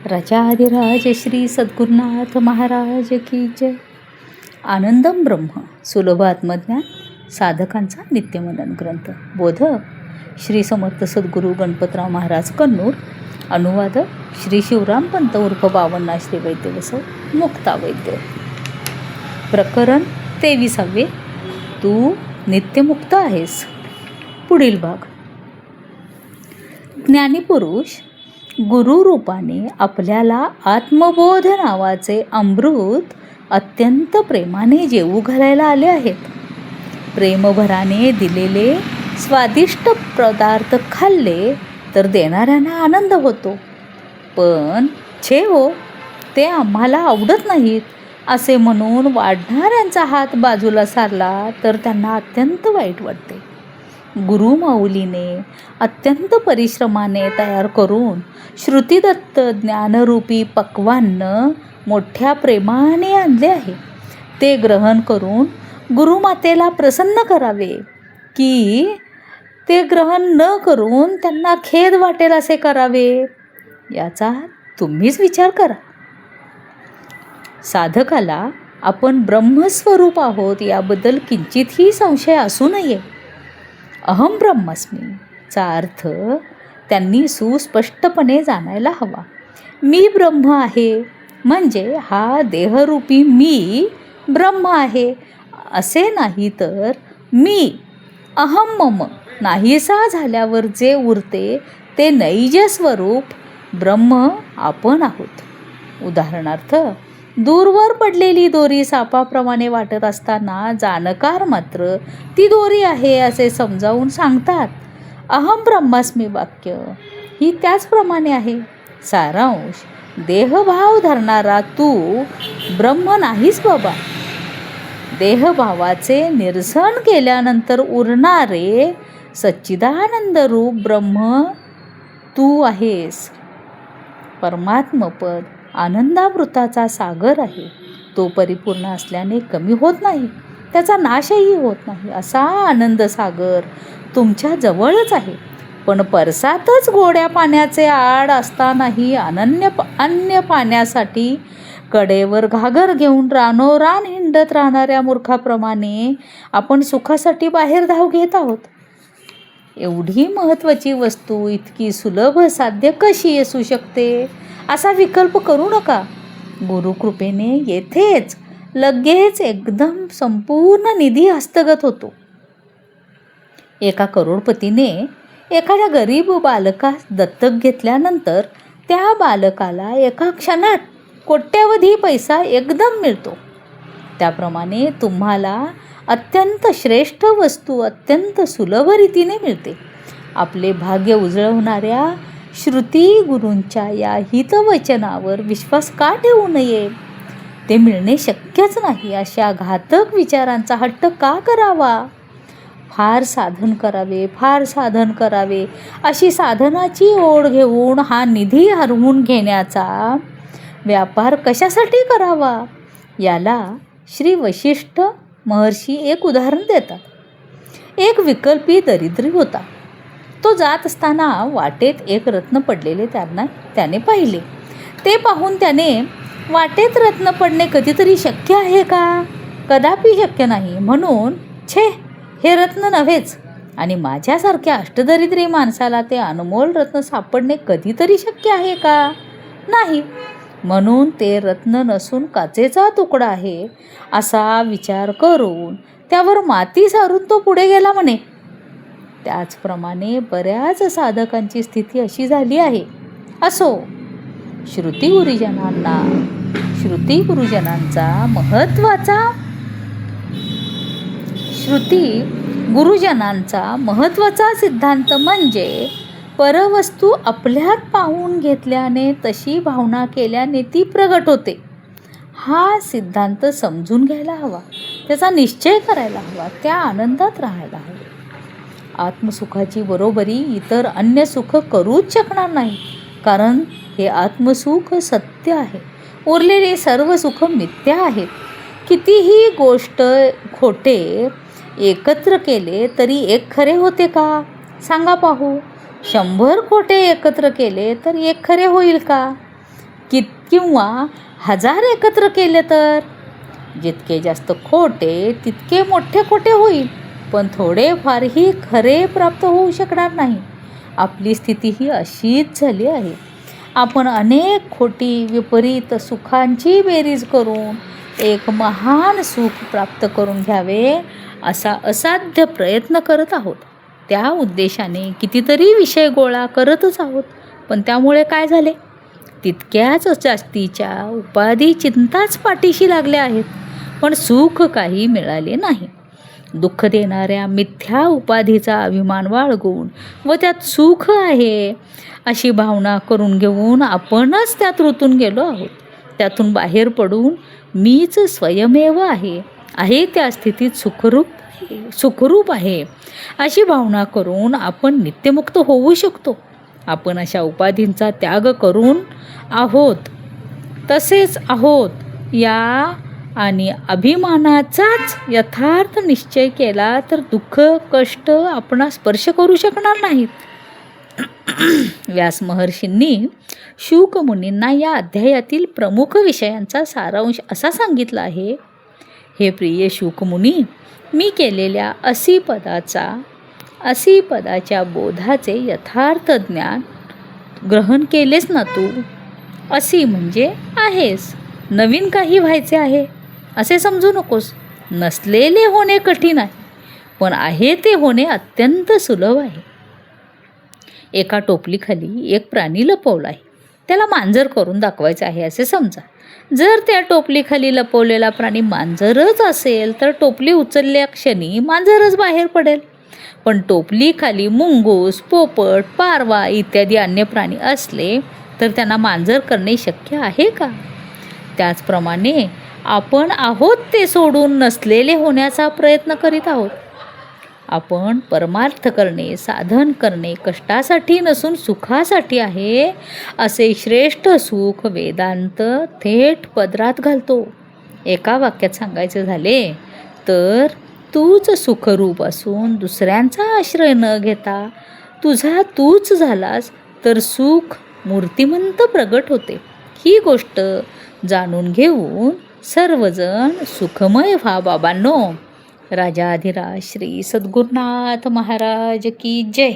राजाधिराज श्री सद्गुरुनाथ महाराज की जय. आनंदम ब्रह्म सुलभ आत्मज्ञान साधकांचा नित्यमनन ग्रंथ. बोधक श्री समर्थ सद्गुरू गणपतराव महाराज कन्नूर. अनुवाद श्री शिवराम पंत उर्फ बावन्ना श्री वैद्य बसव मुक्ता वैद्य. प्रकरण 23. तू नित्यमुक्त आहेस. पुढील भाग. ज्ञानीपुरुष गुरुरूपाने आपल्याला आत्मबोध नावाचे अमृत अत्यंत प्रेमाने जेवू घालायला आले आहेत. प्रेमभराने दिलेले स्वादिष्ट पदार्थ खाल्ले तर देणाऱ्यांना आनंद होतो, पण छे हो, ते आम्हाला आवडत नाहीत असे म्हणून वाढणाऱ्यांचा हात बाजूला सारला तर त्यांना अत्यंत वाईट वाटते. गुरुमाऊलीने अत्यंत परिश्रमाने तयार करून श्रुतिदत्त ज्ञानरूपी पक्वान्न मोठ्या प्रेमाने आणले आहे. ते ग्रहण करून गुरुमातेला प्रसन्न करावे की ते ग्रहण न करून त्यांना खेद वाटेल असे करावे, याचा तुम्हीच विचार करा. साधकाला आपण ब्रह्मस्वरूप आहोत याबद्दल किंचितही संशय असू नये. अहम ब्रह्मास्मी चा अर्थ त्यांनी सुस्पष्टपणे जाणायला हवा. मी ब्रह्म आहे म्हणजे हा देहरूपी मी ब्रह्म आहे असे नाही, तर मी अहम मम नाहीसा झाल्यावर जे उरते ते नैज स्वरूप ब्रह्म आपण आहोत. उदाहरणार्थ, दूरवर पडलेली दोरी सापाप्रमाणे वाटत असताना जाणकार मात्र ती दोरी आहे असे समजावून सांगतात. अहम ब्रह्मास्मी वाक्य ही त्याचप्रमाणे आहे. सारांश, देहभाव धरणारा तू ब्रह्म नाहीस बाबा. देहभावाचे निरसन केल्यानंतर उरणारे सच्चिदानंद रूप ब्रह्म तू आहेस. परमात्मपद आनंदामृताचा सागर आहे. तो परिपूर्ण असल्याने कमी होत नाही, त्याचा नाशही होत नाही. असा आनंद सागर तुमच्या जवळच आहे, पण परसातच गोड्या पाण्याचे आड असतानाही अन्य पाण्यासाठी कडेवर घागर घेऊन रानोरान हिंडत राहणाऱ्या मूर्खाप्रमाणे आपण सुखासाठी बाहेर धाव घेत आहोत. एवढी महत्त्वाची वस्तू इतकी सुलभ साध्य कशी असू शकते असा विकल्प करू नका. गुरुकृपेने येथेच लगेच एकदम संपूर्ण निधी हस्तगत होतो. एका करोडपतीने एखाद्या गरीब बालकास दत्तक घेतल्यानंतर त्या बालकाला एका क्षणात कोट्यवधी पैसा एकदम मिळतो. त्याप्रमाणे तुम्हाला अत्यंत श्रेष्ठ वस्तू अत्यंत सुलभ रीतीने मिळते. आपले भाग्य उजळवणाऱ्या श्रुती गुरूंच्या या हितवचनावर विश्वास का ठेवू नये? ते मिळणे शक्यच नाही अशा घातक विचारांचा हट्ट का करावा? फार साधन करावे अशी साधनाची ओढ घेऊन हा निधी हरवून घेण्याचा व्यापार कशासाठी करावा? याला श्री वशिष्ठ महर्षी एक उदाहरण देतात. एक विकल्पी दरिद्री होता. तो जात असताना वाटेत एक रत्न पडलेले त्याने पाहिले. ते पाहून त्याने, वाटेत रत्न पडणे कधीतरी शक्य आहे का? कदापि शक्य नाही, म्हणून छे, हे रत्न नव्हेच. आणि माझ्यासारख्या अष्टदरिद्री माणसाला ते अनमोल रत्न सापडणे कधीतरी शक्य आहे का? नाही, म्हणून ते रत्न नसून काचेचा तुकडा आहे असा विचार करून त्यावर माती सारून तो पुढे गेला म्हणे. त्याचप्रमाणे बऱ्याच साधकांची स्थिती अशी झाली आहे. असो, श्रुती गुरुजनांचा महत्त्वाचा सिद्धांत म्हणजे परवस्तू आपल्यात पाहून घेतल्याने, तशी भावना केल्याने ती प्रगट होते. हा सिद्धांत समजून घ्यायला हवा, त्याचा निश्चय करायला हवा, त्या आनंदात राहायला हवे. आत्मसुखाची बरोबरी इतर अन्य सुख करूच शकणार नाही, कारण हे आत्मसुख सत्य आहे. उरलेले सर्व सुख मिथ्या आहेत. कितीही गोष्ट खोटे एकत्र केले तरी एक खरे होते का? सांगा पाहू. 100 खोटे एकत्र केले तर एक खरे होईल का? किंवा 1000 एकत्र केले तर? जितके जास्त खोटे तितके मोठे खोटे होईल, पण थोडेफारही खरे प्राप्त होऊ शकणार नाही. आपली स्थिती ही अशीच झाली आहे. आपण अनेक खोटी विपरीत सुखांची बेरीज करून एक महान सुख प्राप्त करून घ्यावे असा असाध्य प्रयत्न करत आहोत. त्या उद्देशाने कितीतरी विषय गोळा करतच आहोत, पण त्यामुळे काय झाले? तितक्याच जास्तीच्या उपाधी चिंताच पाठीशी लागल्या आहेत, पण सुख काही मिळाले नाही. दुःख देणाऱ्या मिथ्या उपाधीचा अभिमान बाळगून व त्यात सुख आहे अशी भावना करून घेऊन आपणच त्यात रुतून गेलो आहोत. त्यातून बाहेर पडून मीच स्वयमेव आहे त्या स्थितीत सुखरूप आहे अशी भावना करून आपण नित्यमुक्त होऊ शकतो. आपण अशा उपाधींचा त्याग करून तसेच आहोत या आणि अभिमानाचाच यथार्थ निश्चय केला तर दुःख कष्ट आपणास स्पर्श करू शकणार नाहीत. व्यास महर्षींनी शुक मुनींना या अध्यायातील प्रमुख विषयांचा सारांश असा सांगितला आहे. हे प्रिय शुक मुनी, मी केलेल्या असी पदाच्या बोधाचे यथार्थ ज्ञान ग्रहण केलेस ना तू? असी म्हणजे आहेस, नवीन काही व्हायचे आहे असे समजू नकोस. नसलेले होणे कठीण आहे, पण आहे ते होणे अत्यंत सुलभ आहे. एका टोपलीखाली एक प्राणी लपवला आहे. त्याला मांजर करून दाखवायचं आहे असे समजा. जर त्या टोपलीखाली लपवलेला प्राणी मांजरच असेल तर टोपली उचलल्या क्षणी मांजरच बाहेर पडेल. पण टोपलीखाली मुंगूस, पोपट, पारवा इत्यादी अन्य प्राणी असले तर त्यांना मांजर करणे शक्य आहे का? त्याचप्रमाणे आपण आहोत ते सोडून नसलेले होण्याचा प्रयत्न करीत आहोत. आपण परमार्थ करणे, साधन करणे कष्टासाठी नसून सुखासाठी आहे असे श्रेष्ठ सुख वेदांत थेट पदरात घालतो. एका वाक्यात सांगायचे झाले तर तूच सुखरूप असून दुसऱ्यांचा आश्रय न घेता तुझा तूच झालास तर सुख मूर्तिमंत प्रगट होते. ही गोष्ट जाणून घेऊन सर्वजण सुखमय व्हा बाबांनो. राजाधिराज श्री सद्गुरुनाथ महाराज की जय.